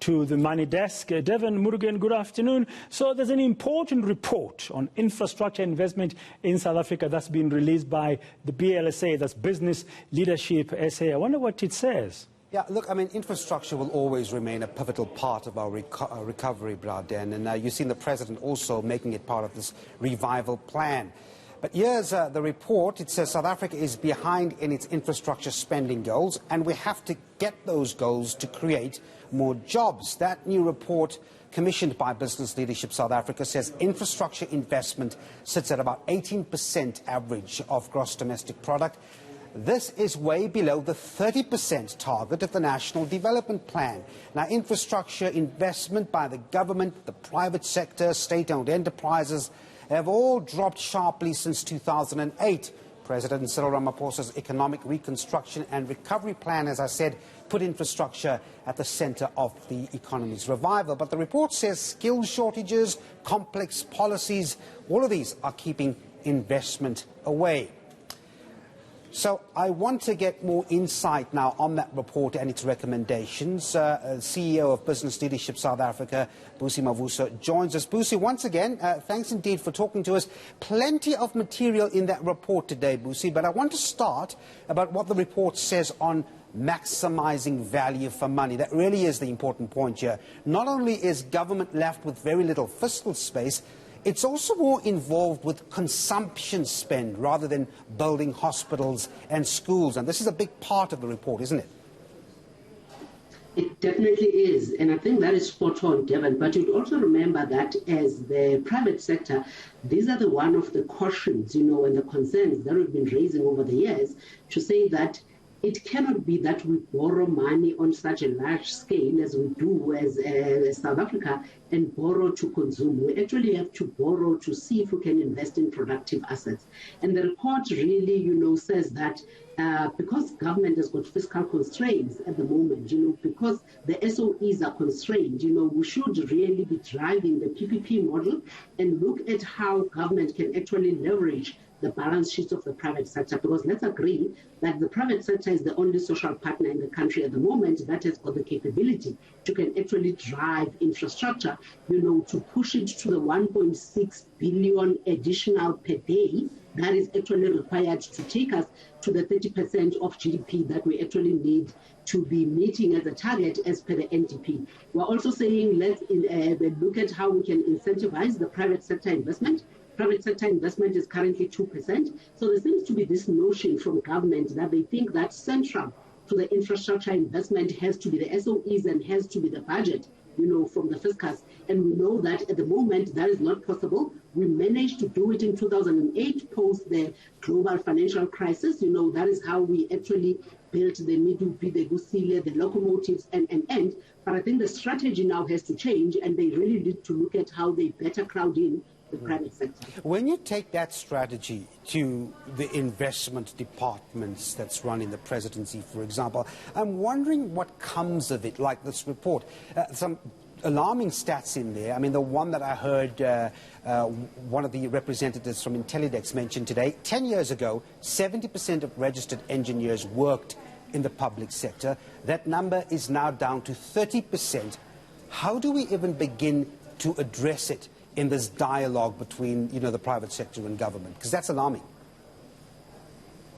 to the Money Desk. Devan Murugan, good afternoon. So there's an important report on infrastructure investment in South Africa that's been released by the BLSA, that's Business Leadership SA. I wonder what it says. Yeah, look, I mean, infrastructure will always remain a pivotal part of our recovery, Braden, and you've seen the President also making it part of this revival plan. But here's the report. It says South Africa is behind in its infrastructure spending goals, and we have to get those goals to create more jobs. That new report, commissioned by Business Leadership South Africa, says infrastructure investment sits at about 18% average of gross domestic product. This is way below the 30% target of the National Development Plan. Now, infrastructure investment by the government, the private sector, state-owned enterprises have all dropped sharply since 2008. President Cyril Ramaphosa's Economic Reconstruction and Recovery Plan, as I said, put infrastructure at the center of the economy's revival. But the report says skills shortages, complex policies, all of these are keeping investment away. So I want to get more insight now on that report and its recommendations. CEO of Business Leadership South Africa, Busi Mavuso, joins us. Busi, once again, thanks indeed for talking to us. Plenty of material in that report today, Busi, but I want to start about what the report says on maximizing value for money. That really is the important point here. Not only is government left with very little fiscal space, it's also more involved with consumption spend rather than building hospitals and schools. And this is a big part of the report, isn't it? It definitely is. And I think that is spot on, Devan. But you'd also remember that as the private sector, these are the one of the cautions, and the concerns that we've been raising over the years to say that it cannot be that we borrow money on such a large scale as we do as South Africa and borrow to consume. We actually have to borrow to see if we can invest in productive assets. And the report really, says that because government has got fiscal constraints at the moment, because the SOEs are constrained, we should really be driving the PPP model and look at how government can actually leverage the balance sheet of the private sector, because let's agree that the private sector is the only social partner in the country at the moment that has got the capability to can actually drive infrastructure, to push it to the 1.6 billion additional per day that is actually required to take us to the 30% of GDP that we actually need to be meeting as a target as per the NDP. We're also saying let's look at how we can incentivize the private sector investment. Private sector investment is currently 2%. So there seems to be this notion from government that they think that central to the infrastructure investment has to be the SOEs and has to be the budget, from the fiscus. And we know that at the moment that is not possible. We managed to do it in 2008 post the global financial crisis. That is how we actually built the Medupi, the Busi, the locomotives, and. But I think the strategy now has to change, and they really need to look at how they better crowd in the private sector. When you take that strategy to the investment departments that's run in the presidency, for example, I'm wondering what comes of it, like this report. Some alarming stats in there. I mean, the one that I heard one of the representatives from Intellidex mention today, 10 years ago, 70% of registered engineers worked in the public sector. That number is now down to 30%. How do we even begin to address it in this dialogue between, the private sector and government? Because that's alarming.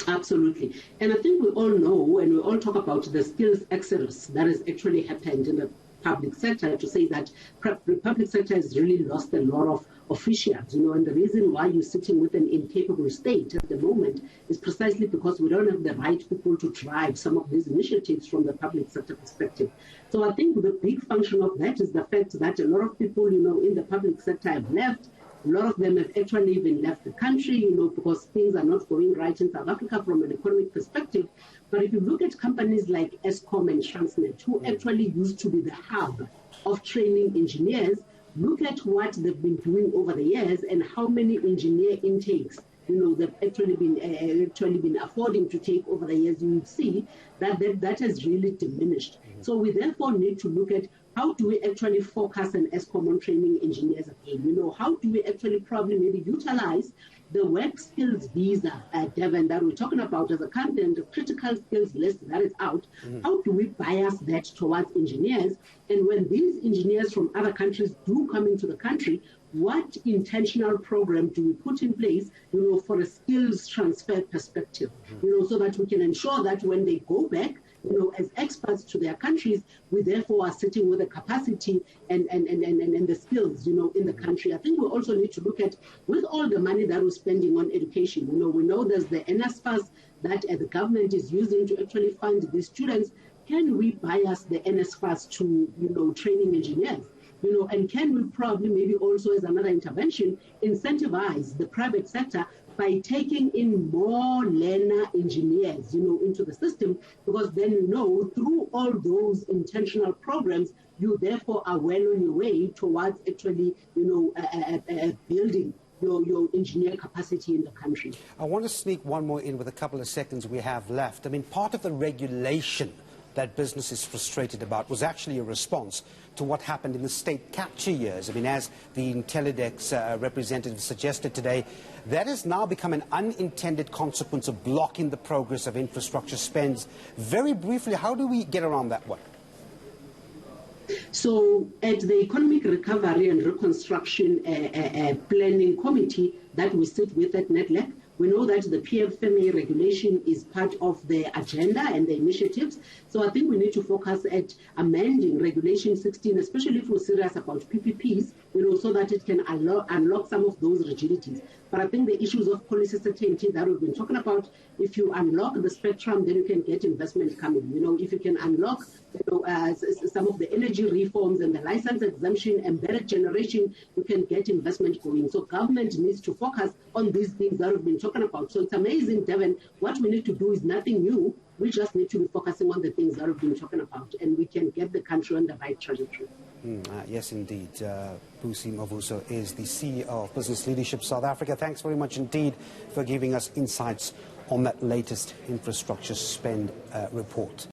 Absolutely. And I think we all know, and we all talk about the skills exodus that has actually happened in the public sector, to say that the public sector has really lost a lot of officials, and the reason why you're sitting with an incapable state at the moment is precisely because we don't have the right people to drive some of these initiatives from the public sector perspective. So I think the big function of that is the fact that a lot of people, in the public sector have left. A lot of them have actually even left the country, because things are not going right in South Africa from an economic perspective. But if you look at companies like Eskom and Transnet, who actually used to be the hub of training engineers, look at what they've been doing over the years and how many engineer intakes, they've actually been affording to take over the years. You will see that has really diminished. So we therefore need to look at how do we actually focus on ESCOM on training engineers again? You know, how do we actually probably maybe utilize the work skills visa, Devan, that we're talking about as a content, the critical skills list that is out? How do we bias that towards engineers? And when these engineers from other countries do come into the country, what intentional program do we put in place, you know, for a skills transfer perspective, you know, so that we can ensure that when they go back, you know, as experts to their countries, we therefore are sitting with the capacity and the skills, you know, in the country. I think we also need to look at, with all the money that we're spending on education, you know, we know there's the NSFAS that the government is using to actually fund these students. Can we bias the NSFAS to, you know, training engineers? You know, and can we probably maybe also, as another intervention, incentivize the private sector by taking in more learner engineers, you know, into the system? Because then, you know, through all those intentional programs, you therefore are well on your way towards actually, you know, building your engineer capacity in the country. I want to sneak one more in with a couple of seconds we have left. I mean, part of the regulation that business is frustrated about was actually a response to what happened in the state capture years. I mean, as the Intellidex representative suggested today, that has now become an unintended consequence of blocking the progress of infrastructure spends. Very briefly, how do we get around that one? So at the Economic Recovery and Reconstruction Planning Committee that we sit with at NEDLAC, we know that the PFMA regulation is part of the agenda and the initiatives. So I think we need to focus at amending Regulation 16, especially if we're serious about PPPs, you know, so that it can unlock some of those rigidities. But I think the issues of policy certainty that we've been talking about, if you unlock the spectrum, then you can get investment coming. You know, if you can unlock, you know, some of the energy reforms and the license exemption, embedded generation, you can get investment going. So government needs to focus on these things that we've been talking about. So it's amazing, Devan, what we need to do is nothing new. We just need to be focusing on the things that we've been talking about, and we can get the country on the right trajectory. Yes, indeed. Busi Mavuso is the CEO of Business Leadership South Africa. Thanks very much indeed for giving us insights on that latest infrastructure spend report.